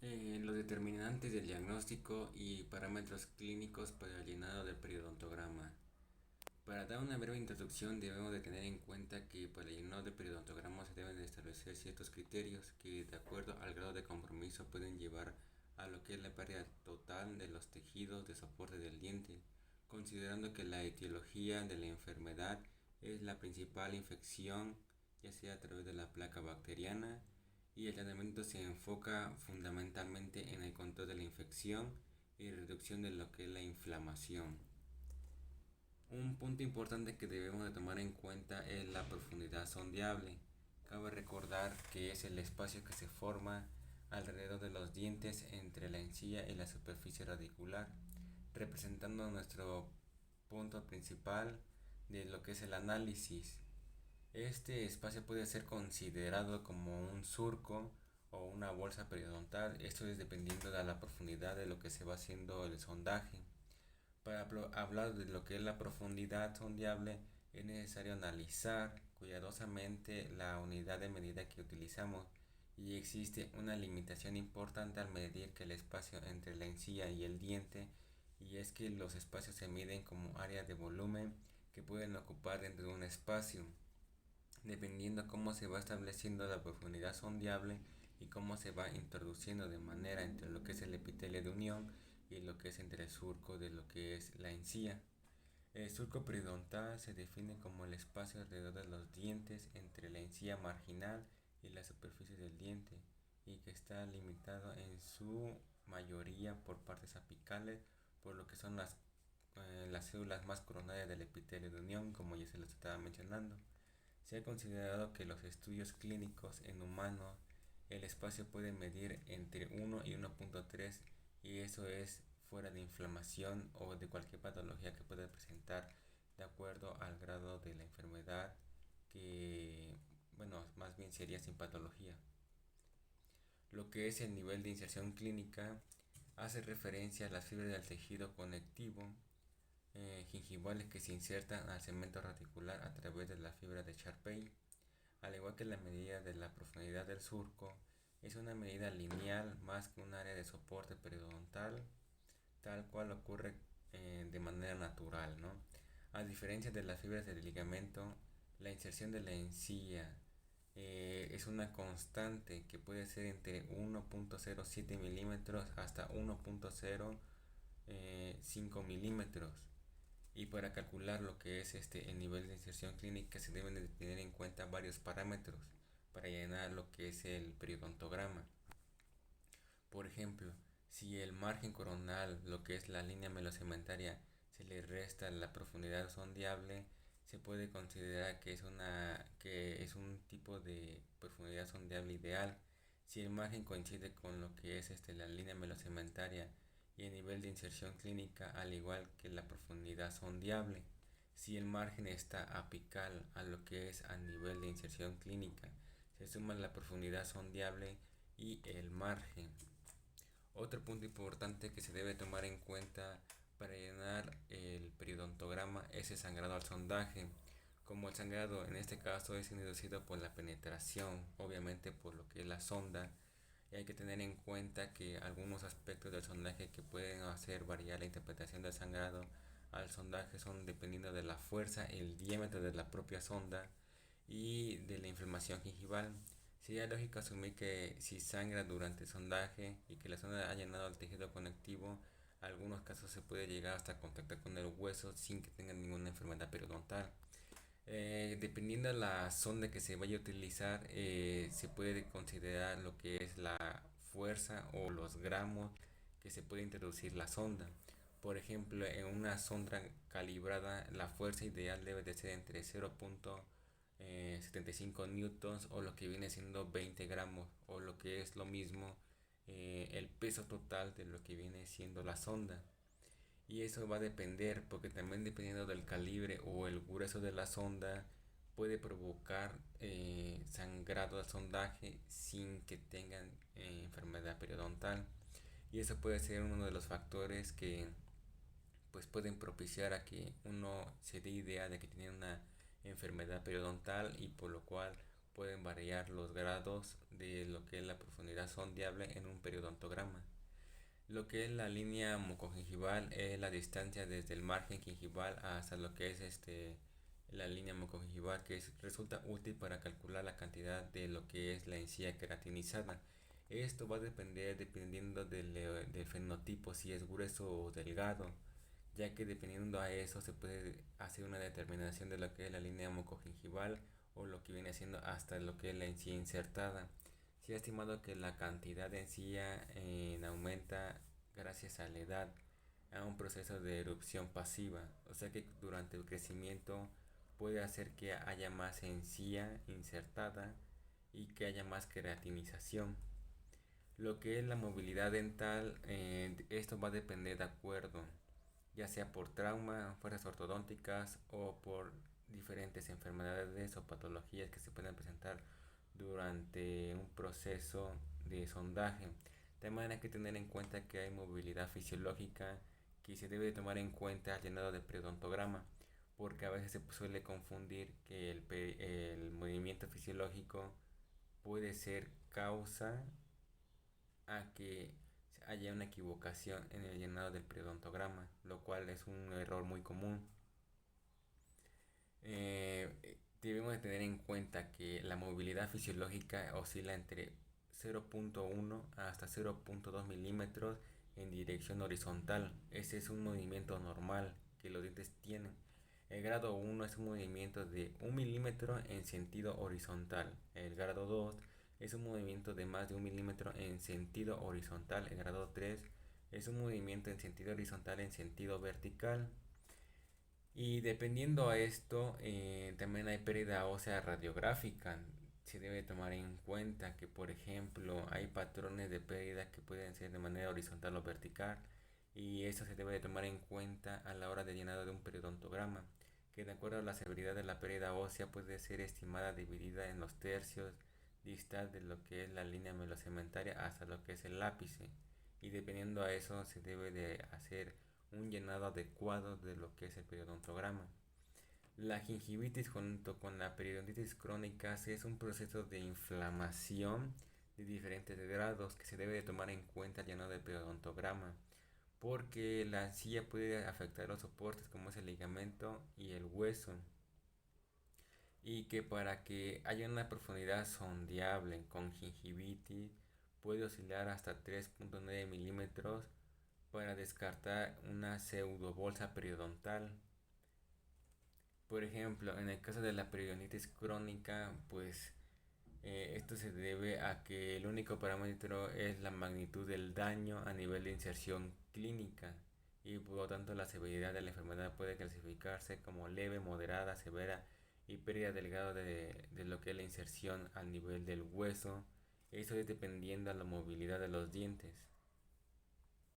Los determinantes del diagnóstico y parámetros clínicos para el llenado del periodontograma. Para dar una breve introducción debemos de tener en cuenta que para el llenado de periodontograma se deben de establecer ciertos criterios que de acuerdo al grado de compromiso pueden llevar a lo que es la pérdida total de los tejidos de soporte del diente, considerando que la etiología de la enfermedad es la principal infección, ya sea a través de la placa bacteriana, y el tratamiento se enfoca fundamentalmente en el control de la infección y reducción de lo que es la inflamación. Un punto importante que debemos de tomar en cuenta es la profundidad sondeable. Cabe recordar que es el espacio que se forma alrededor de los dientes entre la encía y la superficie radicular, representando nuestro punto principal de lo que es el análisis. Este espacio puede ser considerado como un surco o una bolsa periodontal, esto es dependiendo de la profundidad de lo que se va haciendo el sondaje. Para hablar de lo que es la profundidad sondeable, es necesario analizar cuidadosamente la unidad de medida que utilizamos, y existe una limitación importante al medir que el espacio entre la encía y el diente, y es que los espacios se miden como áreas de volumen que pueden ocupar dentro de un espacio. Dependiendo cómo se va estableciendo la profundidad sondeable y cómo se va introduciendo de manera entre lo que es el epitelio de unión y lo que es entre el surco de lo que es la encía. El surco periodontal se define como el espacio alrededor de los dientes entre la encía marginal y la superficie del diente, y que está limitado en su mayoría por partes apicales, por lo que son las células más coronarias del epitelio de unión, como ya se los estaba mencionando. Se ha considerado que los estudios clínicos en humanos el espacio puede medir entre 1 y 1.3, y eso es fuera de inflamación o de cualquier patología que pueda presentar de acuerdo al grado de la enfermedad, que bueno, más bien sería sin patología. Lo que es el nivel de inserción clínica hace referencia a las fibras del tejido conectivo gingivales que se insertan al cemento radicular a través de la fibra de Charpey. Al igual que la medida de la profundidad del surco, es una medida lineal más que un área de soporte periodontal, tal cual ocurre de manera natural, ¿no? A diferencia de las fibras del ligamento, la inserción de la encía es una constante que puede ser entre 1.07 milímetros hasta 1.05 milímetros. Y para calcular lo que es el nivel de inserción clínica se deben de tener en cuenta varios parámetros para llenar lo que es el periodontograma. Por ejemplo, si el margen coronal, lo que es la línea melocementaria, se le resta la profundidad sondeable, se puede considerar que es un tipo de profundidad sondeable ideal. Si el margen coincide con lo que es la línea melocementaria y el nivel de inserción clínica, al igual que la profundidad sondeable. Si el margen está apical a lo que es a nivel de inserción clínica, se suma la profundidad sondeable y el margen. Otro punto importante que se debe tomar en cuenta para llenar el periodontograma es el sangrado al sondaje. Como el sangrado en este caso es inducido por la penetración, obviamente por lo que es la sonda, y hay que tener en cuenta que algunos aspectos del sondaje que pueden hacer variar la interpretación del sangrado al sondaje son dependiendo de la fuerza, el diámetro de la propia sonda y de la inflamación gingival. Sería lógico asumir que si sangra durante el sondaje y que la sonda ha llenado el tejido conectivo, en algunos casos se puede llegar hasta contactar con el hueso sin que tenga ninguna enfermedad periodontal. Dependiendo de la sonda que se vaya a utilizar, se puede considerar lo que es la fuerza o los gramos que se puede introducir la sonda. Por ejemplo, en una sonda calibrada, la fuerza ideal debe de ser entre 0.75 newtons o lo que viene siendo 20 gramos, o lo que es lo mismo, el peso total de lo que viene siendo la sonda. Y eso va a depender, porque también dependiendo del calibre o el grueso de la sonda, puede provocar sangrado al sondaje sin que tengan enfermedad periodontal. Y eso puede ser uno de los factores que pues pueden propiciar a que uno se dé idea de que tiene una enfermedad periodontal, y por lo cual pueden variar los grados de lo que es la profundidad sondeable en un periodontograma. Lo que es la línea mucogingival es la distancia desde el margen gingival hasta lo que es la línea mucogingival, que resulta útil para calcular la cantidad de lo que es la encía queratinizada. Esto va a depender dependiendo del fenotipo, si es grueso o delgado, ya que dependiendo a eso se puede hacer una determinación de lo que es la línea mucogingival o lo que viene siendo hasta lo que es la encía insertada. Se ha estimado que la cantidad de encía aumenta gracias a la edad, a un proceso de erupción pasiva, o sea que durante el crecimiento puede hacer que haya más encía insertada y que haya más queratinización. Lo que es la movilidad dental, esto va a depender de acuerdo, ya sea por trauma, fuerzas ortodónticas o por diferentes enfermedades o patologías que se pueden presentar durante un proceso de sondaje. De manera que tener en cuenta que hay movilidad fisiológica que se debe tomar en cuenta al llenado del periodontograma, porque a veces se suele confundir que el movimiento fisiológico puede ser causa a que haya una equivocación en el llenado del periodontograma, lo cual es un error muy común. Debemos de tener en cuenta que la movilidad fisiológica oscila entre 0.1 hasta 0.2 milímetros en dirección horizontal. Ese es un movimiento normal que los dientes tienen. El grado 1 es un movimiento de 1 milímetro en sentido horizontal. El grado 2 es un movimiento de más de 1 milímetro en sentido horizontal. El grado 3 es un movimiento en sentido horizontal en sentido vertical. Y dependiendo a esto, también hay pérdida ósea radiográfica. Se debe tomar en cuenta que, por ejemplo, hay patrones de pérdida que pueden ser de manera horizontal o vertical, y eso se debe de tomar en cuenta a la hora de llenado de un periodontograma, que de acuerdo a la severidad de la pérdida ósea puede ser estimada dividida en los tercios distal de lo que es la línea melocementaria hasta lo que es el ápice, y dependiendo a eso se debe de hacer un llenado adecuado de lo que es el periodontograma. La gingivitis junto con la periodontitis crónica es un proceso de inflamación de diferentes grados que se debe de tomar en cuenta al llenado del periodontograma, porque la encía puede afectar los soportes como es el ligamento y el hueso, y que para que haya una profundidad sondeable con gingivitis puede oscilar hasta 3.9 milímetros para descartar una pseudobolsa periodontal. Por ejemplo, en el caso de la periodontitis crónica, pues esto se debe a que el único parámetro es la magnitud del daño a nivel de inserción clínica, y por lo tanto la severidad de la enfermedad puede clasificarse como leve, moderada, severa y pérdida delgada de lo que es la inserción al nivel del hueso. Eso es dependiendo de la movilidad de los dientes.